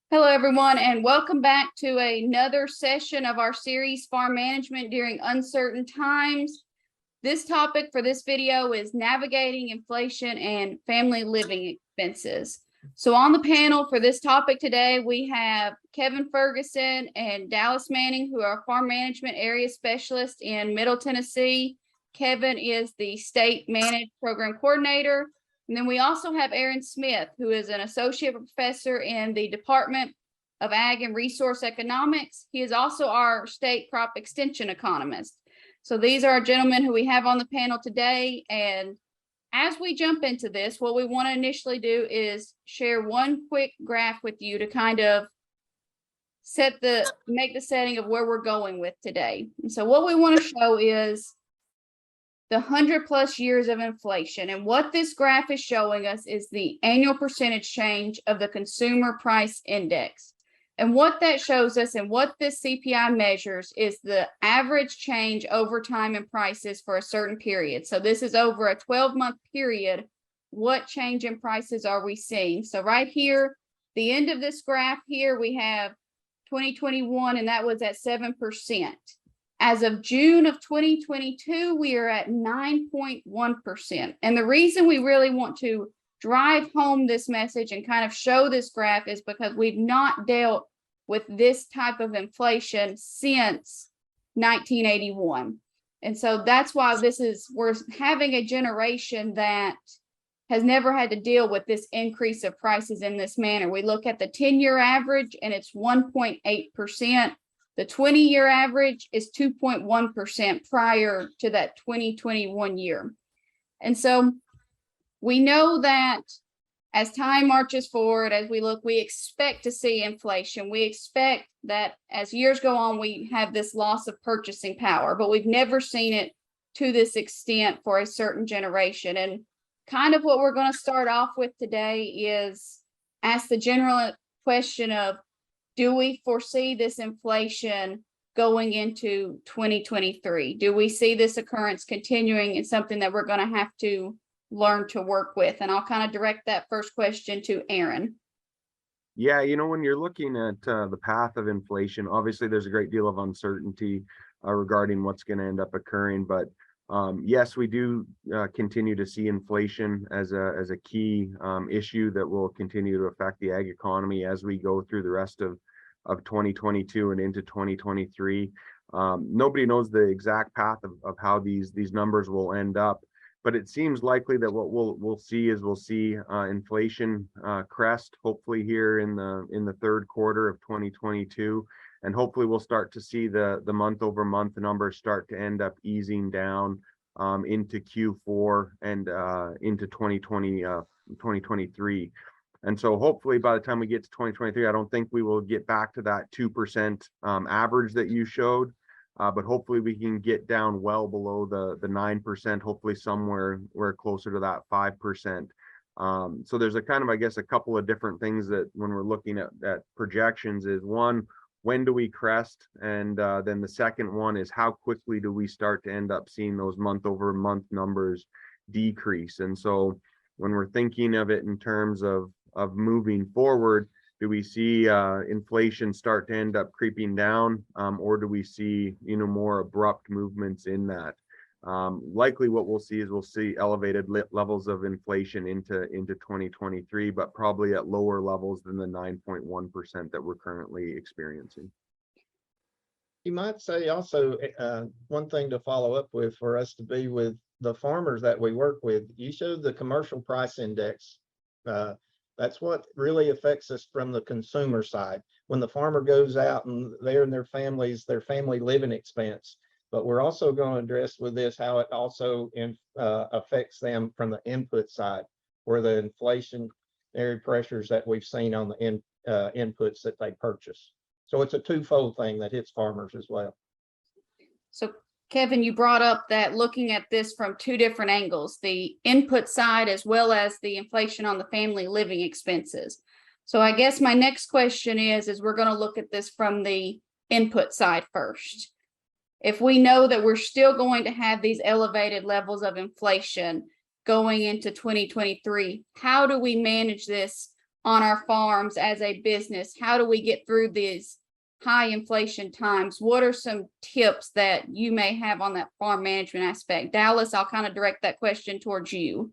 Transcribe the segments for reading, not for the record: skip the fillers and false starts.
Hello, everyone, and welcome back to another session of our series, Farm Management During Uncertain Times. This topic for this video is navigating inflation and family living expenses. So on the panel for this topic today, we have Kevin Ferguson and Dallas Manning, who are farm management area specialists in Middle Tennessee. Kevin is the state managed program coordinator. And then we also have Aaron Smith, who is an associate professor in the Department of Ag and Resource Economics. He is also our state crop extension economist. So these are our gentlemen who we have on the panel today. And as we jump into this, what we want to initially do is share one quick graph with you to kind of make the setting of where we're going with today. And so what we want to show is the 100+ years of inflation. And what this graph is showing us is the annual percentage change of the consumer price index. And what that shows us and what this CPI measures is the average change over time in prices for a certain period. So this is over a 12-month period. What change in prices are we seeing? So right here, the end of this graph here, we have 2021, and that was at 7%. As of June of 2022, we are at 9.1%. And the reason we really want to drive home this message and kind of show this graph is because we've not dealt with this type of inflation since 1981. And so that's why we're having a generation that has never had to deal with this increase of prices in this manner. We look at the 10-year average and it's 1.8%. The 20-year average is 2.1% prior to that 2021 year. And so we know that as time marches forward, as we look, we expect to see inflation. We expect that as years go on, we have this loss of purchasing power, but we've never seen it to this extent for a certain generation. And kind of what we're going to start off with today is ask the general question of, do we foresee this inflation going into 2023? Do we see this occurrence continuing and something that we're going to have to learn to work with? And I'll kind of direct that first question to Aaron. Yeah, when you're looking at the path of inflation, obviously there's a great deal of uncertainty regarding what's going to end up occurring. But yes, we do continue to see inflation as a key issue that will continue to affect the ag economy as we go through the rest of 2022 and into 2023. Nobody knows the exact path of how these numbers will end up, but it seems likely that what we'll see inflation crest hopefully here in the third quarter of 2022, and hopefully we'll start to see the month over month numbers start to end up easing down into Q4 and into 2023. And so hopefully by the time we get to 2023, I don't think we will get back to that 2% average that you showed, but hopefully we can get down well below the 9%, hopefully somewhere closer to that 5%. So there's a kind of, I guess, a couple of different things that when we're looking at projections is one, when do we crest? And then the second one is how quickly do we start to end up seeing those month over month numbers decrease? And so when we're thinking of it in terms of moving forward, do we see inflation start to end up creeping down, or do we see more abrupt movements in that? Likely what we'll see elevated levels of inflation into 2023, but probably at lower levels than the 9.1% that we're currently experiencing. You might say also one thing to follow up with for us to be with the farmers that we work with. You showed the commercial price index. That's what really affects us from the consumer side. When the farmer goes out and they're in their family living expense. But we're also going to address with this how it also affects them from the input side, where the inflationary pressures that we've seen on the inputs that they purchase. So it's a twofold thing that hits farmers as well. So Kevin, you brought up that looking at this from two different angles, the input side as well as the inflation on the family living expenses. So I guess my next question is we're going to look at this from the input side first. If we know that we're still going to have these elevated levels of inflation going into 2023, how do we manage this on our farms as a business? How do we get through these high inflation times? What are some tips that you may have on that farm management aspect? Dallas, I'll kind of direct that question towards you.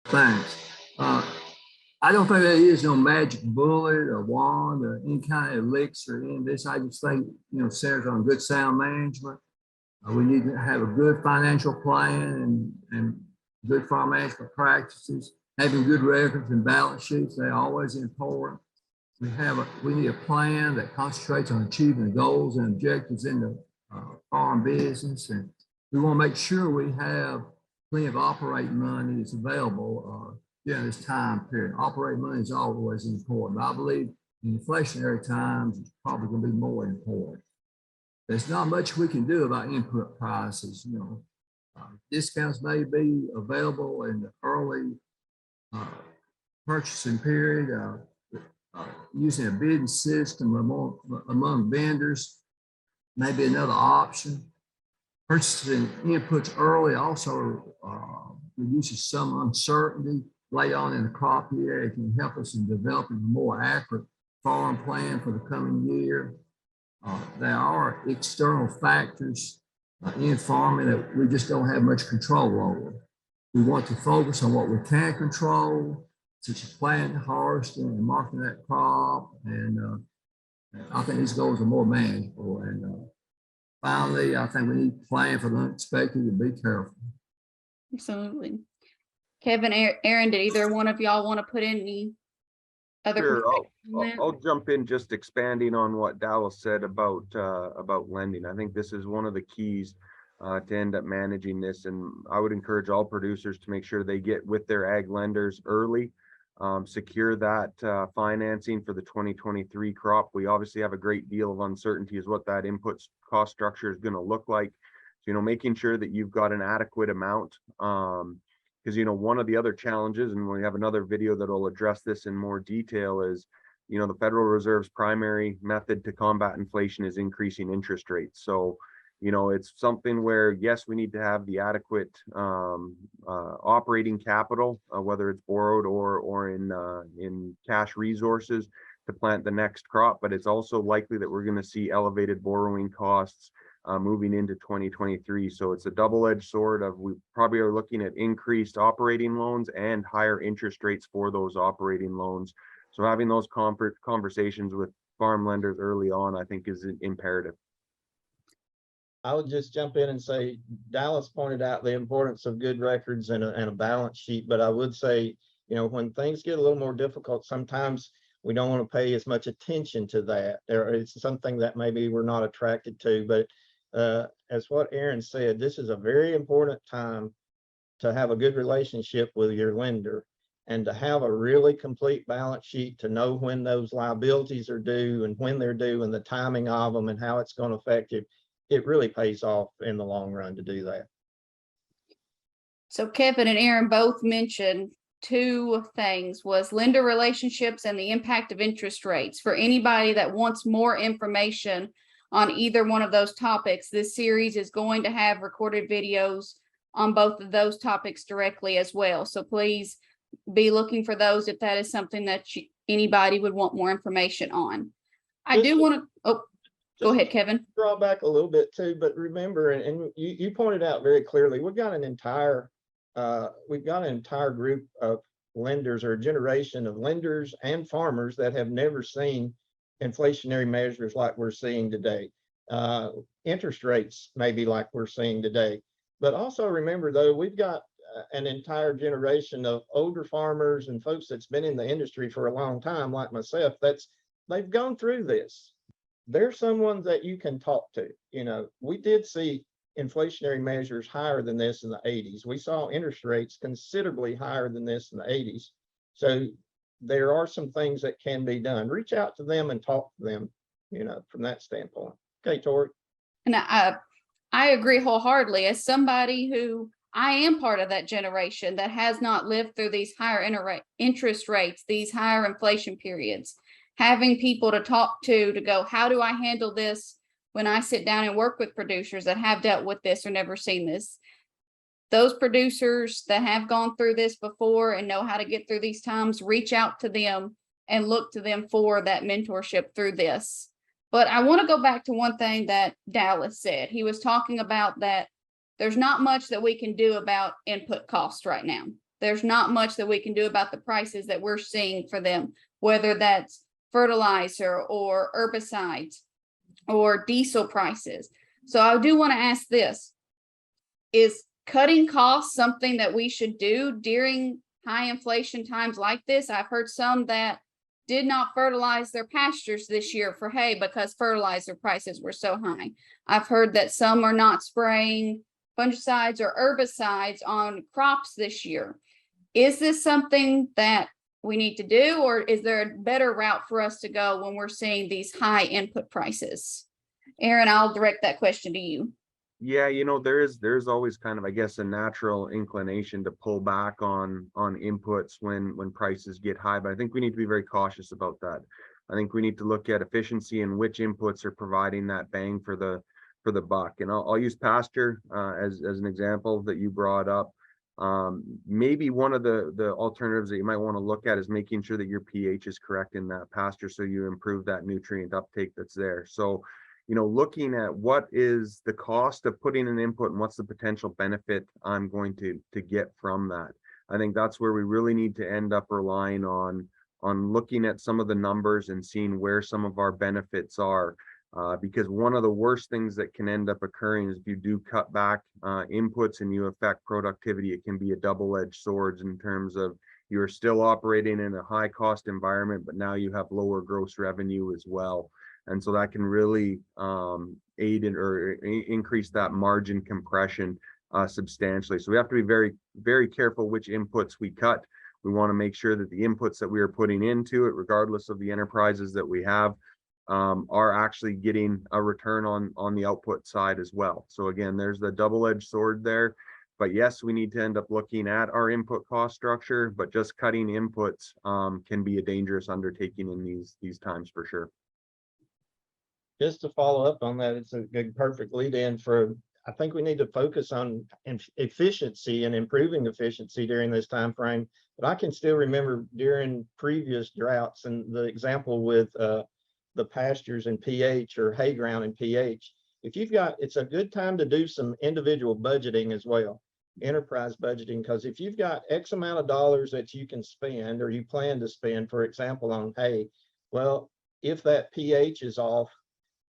Thanks. I don't think there is no magic bullet or wand or any kind of elixir in this. I just think, centers on good sound management. We need to have a good financial plan and good farm management practices. Having good records and balance sheets, they're always important. We need a plan that concentrates on achieving the goals and objectives in the farm business. And we want to make sure we have plenty of operating money that's available during this time period. Operating money is always important. I believe in inflationary times, it's probably going to be more important. There's not much we can do about input prices. Discounts may be available in the early purchasing period. Using a bidding system among vendors may be another option. Purchasing inputs early also reduces some uncertainty late on in the crop year. It can help us in developing a more accurate farm plan for the coming year. There are external factors in farming that we just don't have much control over. We want to focus on what we can control, such as planting, harvesting, and marketing that crop. And I think these goals are more manageable. And finally, I think we need to plan for the unexpected and be careful. Absolutely. Kevin, Aaron, did either one of y'all want to put in any other? Sure, I'll jump in, just expanding on what Dallas said about lending. I think this is one of the keys to end up managing this, and I would encourage all producers to make sure they get with their ag lenders early, secure that financing for the 2023 crop. We obviously have a great deal of uncertainty as what that input cost structure is going to look like. So, making sure that you've got an adequate amount, because one of the other challenges, and we have another video that will address this in more detail, is the Federal Reserve's primary method to combat inflation is increasing interest rates. So it's something where, yes, we need to have the adequate operating capital, whether it's borrowed or in cash resources to plant the next crop, but it's also likely that we're going to see elevated borrowing costs moving into 2023. So it's a double-edged sword of, we probably are looking at increased operating loans and higher interest rates for those operating loans. So having those conversations with farm lenders early on, I think, is imperative. I would just jump in and say, Dallas pointed out the importance of good records and a balance sheet, but I would say, when things get a little more difficult, sometimes we don't want to pay as much attention to that. It's something that maybe we're not attracted to, but as what Aaron said, this is a very important time to have a good relationship with your lender and to have a really complete balance sheet to know when those liabilities are due and when they're due and the timing of them and how it's going to affect you. It really pays off in the long run to do that. So Kevin and Aaron both mentioned two things, was lender relationships and the impact of interest rates. For anybody that wants more information on either one of those topics, this series is going to have recorded videos on both of those topics directly as well. So please be looking for those if that is something that anybody would want more information on. I do want to, go ahead, Kevin. Draw back a little bit too, but remember, and you pointed out very clearly, we've got an entire group of lenders, or a generation of lenders and farmers that have never seen inflationary measures like we're seeing today. Interest rates maybe like we're seeing today. But also remember, though, we've got an entire generation of older farmers and folks that's been in the industry for a long time, like myself, they've gone through this. They're someone that you can talk to. We did see inflationary measures higher than this in the 80s. We saw interest rates considerably higher than this in the 80s. So there are some things that can be done. Reach out to them and talk to them, from that standpoint. Okay, Tori. And I agree wholeheartedly. As somebody who, I am part of that generation that has not lived through these higher interest rates, these higher inflation periods, having people to talk to go, how do I handle this when I sit down and work with producers that have dealt with this or never seen this? Those producers that have gone through this before and know how to get through these times, reach out to them and look to them for that mentorship through this. But I want to go back to one thing that Dallas said. He was talking about that there's not much that we can do about input costs right now. There's not much that we can do about the prices that we're seeing for them, whether that's fertilizer or herbicides or diesel prices. So I do want to ask this. Is cutting costs something that we should do during high inflation times like this? I've heard some that did not fertilize their pastures this year for hay because fertilizer prices were so high. I've heard that some are not spraying fungicides or herbicides on crops this year. Is this something that we need to do, or is there a better route for us to go when we're seeing these high input prices? Aaron, I'll direct that question to you. Yeah, there's always kind of, I guess, a natural inclination to pull back on inputs when prices get high, but I think we need to be very cautious about that. I think we need to look at efficiency and which inputs are providing that bang for the buck. And I'll use pasture as an example that you brought up. Maybe one of the alternatives that you might want to look at is making sure that your pH is correct in that pasture, so you improve that nutrient uptake that's there. So looking at what is the cost of putting an input and what's the potential benefit I'm going to get from that. I think that's where we really need to end up relying on looking at some of the numbers and seeing where some of our benefits are. Because one of the worst things that can end up occurring is if you do cut back inputs and you affect productivity, it can be a double-edged sword in terms of you're still operating in a high cost environment, but now you have lower gross revenue as well. And so that can really aid in or increase that margin compression substantially. So we have to be very, very careful which inputs we cut. We want to make sure that the inputs that we are putting into it, regardless of the enterprises that we have, are actually getting a return on the output side as well. So again, there's the double-edged sword there. But yes, we need to end up looking at our input cost structure, but just cutting inputs can be a dangerous undertaking in these times for sure. Just to follow up on that, it's a good, perfect lead in for, I think we need to focus on efficiency and improving efficiency during this time frame. But I can still remember during previous droughts and the example with the pastures and pH or hay ground and pH. If you've got, it's a good time to do some individual budgeting as well, enterprise budgeting, because if you've got X amount of dollars that you can spend or you plan to spend, for example, on hay, well, if that pH is off,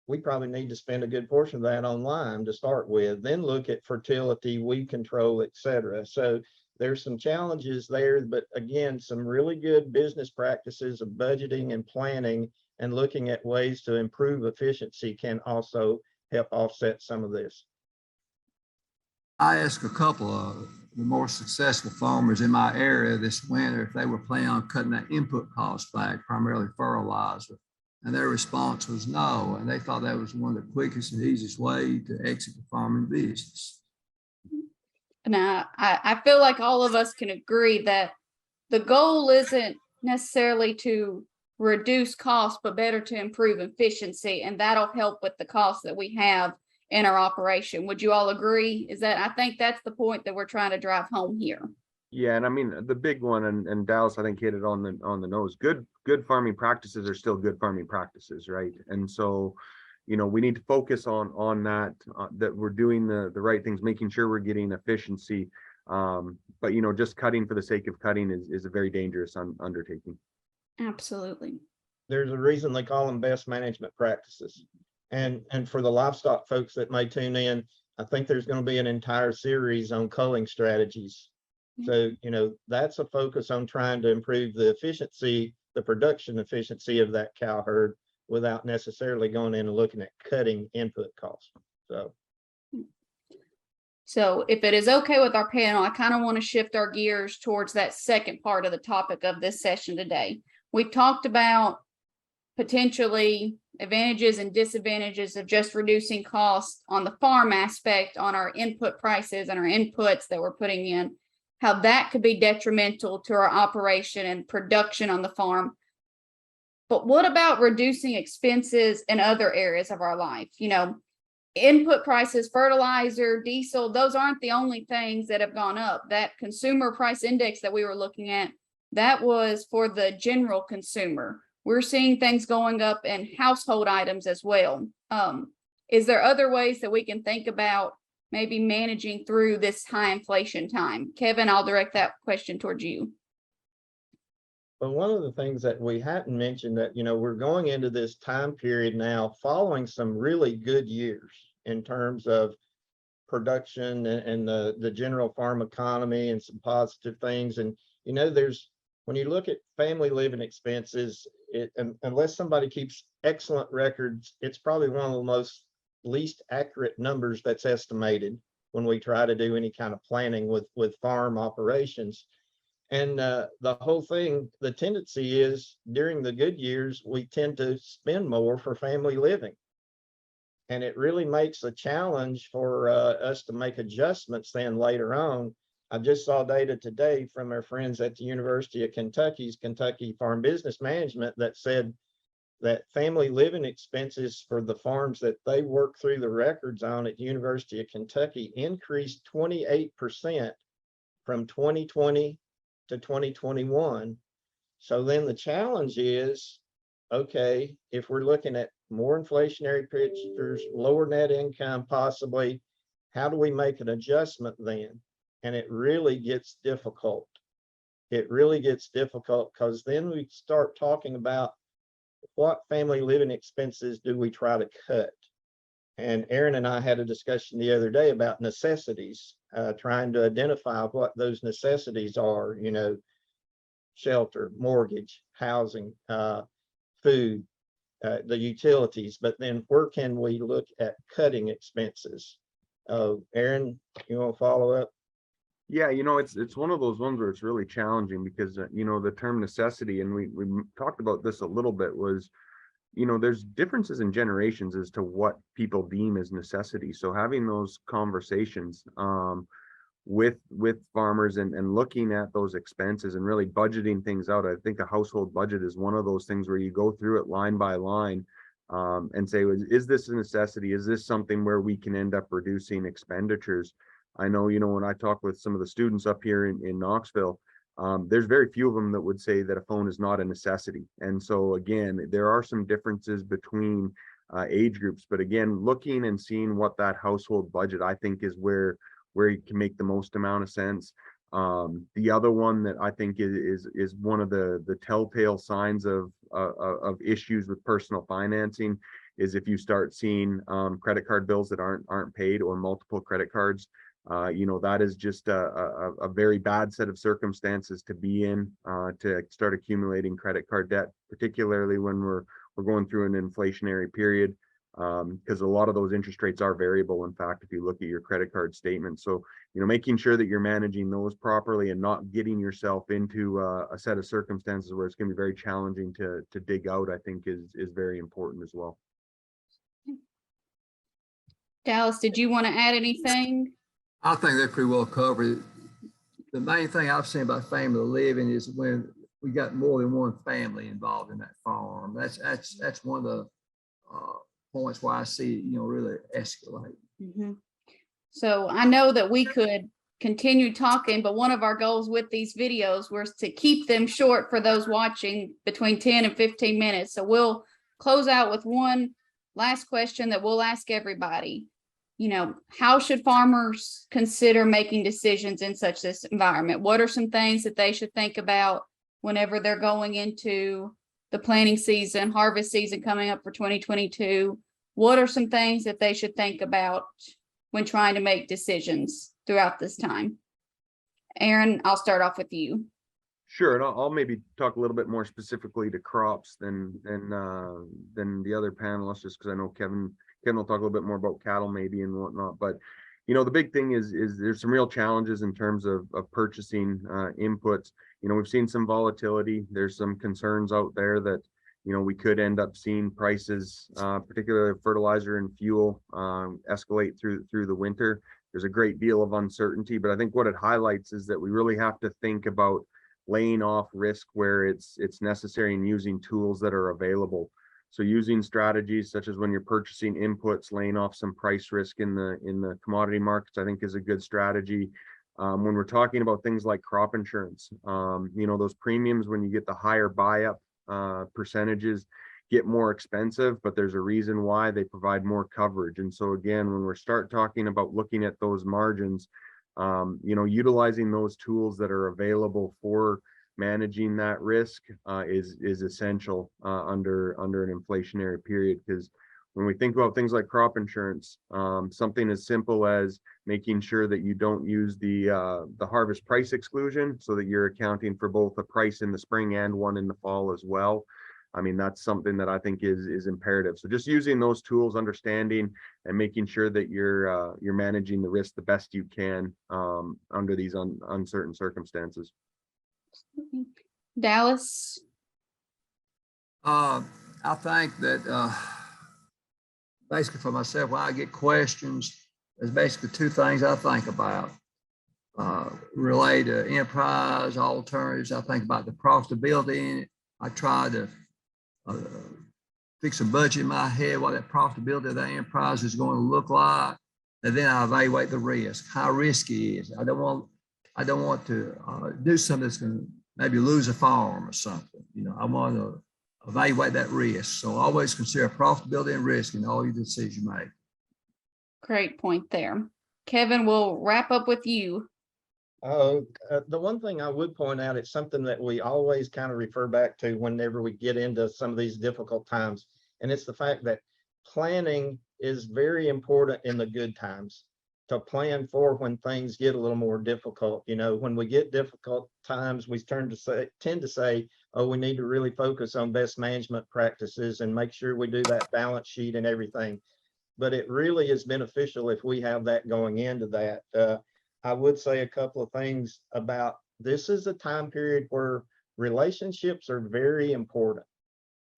we probably need to spend a good portion of that on lime to start with, then look at fertility, weed control, etc. So there's some challenges there, but again, some really good business practices of budgeting and planning and looking at ways to improve efficiency can also help offset some of this. I asked a couple of the more successful farmers in my area this winter if they were planning on cutting that input cost back, primarily fertilizer. And their response was no. And they thought that was one of the quickest and easiest way to exit the farming business. Now, I feel like all of us can agree that the goal isn't necessarily to reduce costs, but better to improve efficiency. And that'll help with the costs that we have in our operation. Would you all agree? I think that's the point that we're trying to drive home here. Yeah, and I mean the big one, and Dallas I think hit it on the nose. Good farming practices are still good farming practices, right? And so, we need to focus on that that we're doing the right things, making sure we're getting efficiency. But just cutting for the sake of cutting is a very dangerous undertaking. Absolutely. There's a reason they call them best management practices. And for the livestock folks that may tune in, I think there's going to be an entire series on culling strategies. So, that's a focus on trying to improve the efficiency, the production efficiency of that cow herd without necessarily going in and looking at cutting input costs. So if it is okay with our panel, I kind of want to shift our gears towards that second part of the topic of this session today. We've talked about potentially advantages and disadvantages of just reducing costs on the farm aspect, on our input prices and our inputs that we're putting in, how that could be detrimental to our operation and production on the farm. But what about reducing expenses in other areas of our life? Input prices, fertilizer, diesel, those aren't the only things that have gone up. That consumer price index that we were looking at, that was for the general consumer. We're seeing things going up in household items as well. Is there other ways that we can think about maybe managing through this high inflation time? Kevin, I'll direct that question towards you. But one of the things that we hadn't mentioned that, we're going into this time period now following some really good years in terms of production and the general farm economy and some positive things. And, when you look at family living expenses, unless somebody keeps excellent records, it's probably one of the most least accurate numbers that's estimated when we try to do any kind of planning with farm operations. And the whole thing, the tendency is during the good years, we tend to spend more for family living. And it really makes a challenge for us to make adjustments then later on. I just saw data today from our friends at the University of Kentucky's Kentucky Farm Business Management that said that family living expenses for the farms that they work through the records on at the University of Kentucky increased 28% from 2020 to 2021. So then the challenge is, okay, if we're looking at more inflationary pictures, lower net income possibly, how do we make an adjustment then? And it really gets difficult. It really gets difficult because then we start talking about what family living expenses do we try to cut? And Aaron and I had a discussion the other day about necessities, trying to identify what those necessities are, shelter, mortgage, housing, food, the utilities, but then where can we look at cutting expenses? Aaron, you want to follow up? Yeah, it's one of those ones where it's really challenging because, the term necessity, and we talked about this a little bit, was, there's differences in generations as to what people deem as necessity. So having those conversations with farmers and looking at those expenses and really budgeting things out. I think a household budget is one of those things where you go through it line by line and say, is this a necessity? Is this something where we can end up reducing expenditures? I know, when I talk with some of the students up here in Knoxville, there's very few of them that would say that a phone is not a necessity. And so again, there are some differences between age groups, but again, looking and seeing what that household budget, I think, is where you can make the most amount of sense. The other one that I think is one of the telltale signs of issues with personal financing is if you start seeing credit card bills that aren't paid, or multiple credit cards. That is just a very bad set of circumstances to be in, to start accumulating credit card debt, particularly when we're going through an inflationary period, because a lot of those interest rates are variable. In fact, if you look at your credit card statement, so making sure that you're managing those properly and not getting yourself into a set of circumstances where it's going to be very challenging to dig out, I think is very important as well. Dallas, did you want to add anything? I think they're pretty well covered. The main thing I've seen about family living is when we got more than one family involved in that farm. That's one of the points where I see it, really escalate. Mm-hmm. So I know that we could continue talking, but one of our goals with these videos was to keep them short for those watching, between 10 and 15 minutes. So we'll close out with one last question that we'll ask everybody. How should farmers consider making decisions in such this environment? What are some things that they should think about whenever they're going into the planting season, harvest season coming up for 2022? What are some things that they should think about when trying to make decisions throughout this time? Aaron, I'll start off with you. Sure, and I'll maybe talk a little bit more specifically to crops than the other panelists, just because I know Kevin will talk a little bit more about cattle maybe and whatnot. But the big thing is there's some real challenges in terms of purchasing inputs. We've seen some volatility. There's some concerns out there that we could end up seeing prices, particularly fertilizer and fuel, escalate through the winter. There's a great deal of uncertainty, but I think what it highlights is that we really have to think about laying off risk where it's necessary and using tools that are available. So using strategies such as when you're purchasing inputs, laying off some price risk in the commodity markets, I think is a good strategy. When we're talking about things like crop insurance, those premiums, when you get the higher buy-up percentages, get more expensive, but there's a reason why. They provide more coverage. And so again, when we start talking about looking at those margins, utilizing those tools that are available for managing that risk is essential under an inflationary period. Because when we think about things like crop insurance, something as simple as making sure that you don't use the harvest price exclusion, so that you're accounting for both a price in the spring and one in the fall as well. I mean, that's something that I think is imperative. So just using those tools, understanding and making sure that you're managing the risk the best you can under these uncertain circumstances. Dallas? I think that basically for myself, when I get questions, there's basically two things I think about. Related to enterprise alternatives, I think about the profitability in it. I try to fix a budget in my head, what that profitability of that enterprise is going to look like, and then I evaluate the risk, how risky it is. I don't want to do something that's going to maybe lose a farm or something. I want to evaluate that risk. So always consider profitability and risk in all your decisions you make. Great point there. Kevin, we'll wrap up with you. The one thing I would point out, it's something that we always kind of refer back to whenever we get into some of these difficult times. And it's the fact that planning is very important in the good times, to plan for when things get a little more difficult. When we get difficult times, we tend to say, oh, we need to really focus on best management practices and make sure we do that balance sheet and everything. But it really is beneficial if we have that going into that. I would say a couple of things about this. Is a time period where relationships are very important.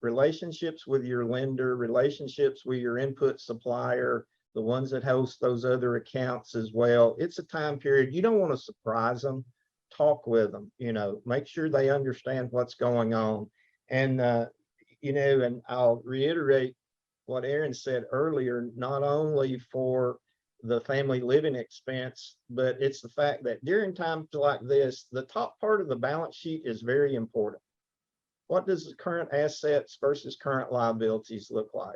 Relationships with your lender, relationships with your input supplier, the ones that host those other accounts as well. It's a time period you don't want to surprise them. Talk with them, make sure they understand what's going on. And, and I'll reiterate what Aaron said earlier, not only for the family living expense, but it's the fact that during times like this, the top part of the balance sheet is very important. What does the current assets versus current liabilities look like?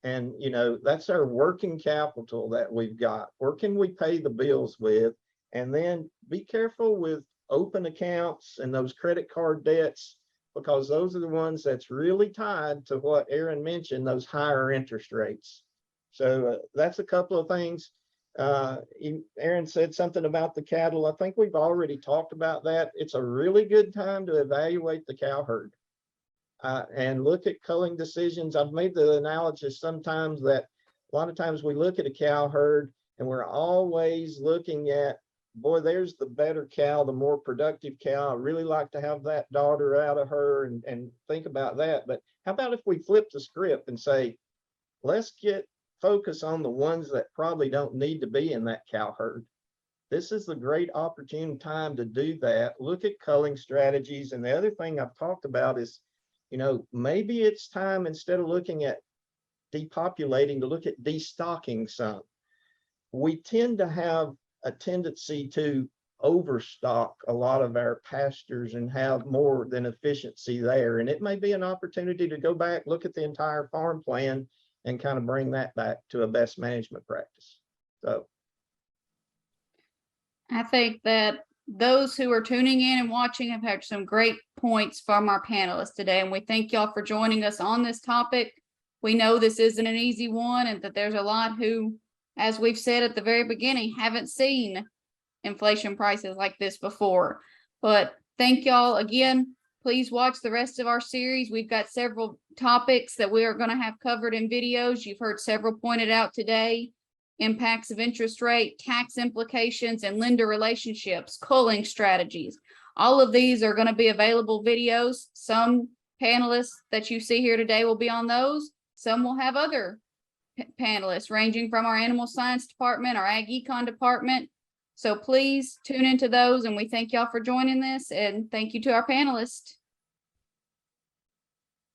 And, that's our working capital that we've got. Where can we pay the bills with? And then be careful with open accounts and those credit card debts, because those are the ones that's really tied to what Aaron mentioned, those higher interest rates. So that's a couple of things. Aaron said something about the cattle. I think we've already talked about that. It's a really good time to evaluate the cow herd and look at culling decisions. I've made the analogy sometimes that a lot of times we look at a cow herd and we're always looking at, boy, there's the better cow, the more productive cow. I really like to have that daughter out of her and think about that. But how about if we flip the script and say, let's focus on the ones that probably don't need to be in that cow herd. This is the great opportune time to do that. Look at culling strategies. And the other thing I've talked about is, maybe it's time, instead of looking at depopulating, to look at destocking some. We tend to have a tendency to overstock a lot of our pastures and have more than efficiency there. And it may be an opportunity to go back, look at the entire farm plan and kind of bring that back to a best management practice. So I think that those who are tuning in and watching have had some great points from our panelists today, and we thank y'all for joining us on this topic. We know this isn't an easy one, and that there's a lot who, as we've said at the very beginning, haven't seen inflation prices like this before. But thank y'all again. Please watch the rest of our series. We've got several topics that we are going to have covered in videos. You've heard several pointed out today: impacts of interest rate, tax implications, and lender relationships, culling strategies. All of these are going to be available videos. Some panelists that you see here today will be on those. Some will have other panelists ranging from our animal science department, our ag econ department. So please tune into those, and we thank y'all for joining this, and thank you to our panelists.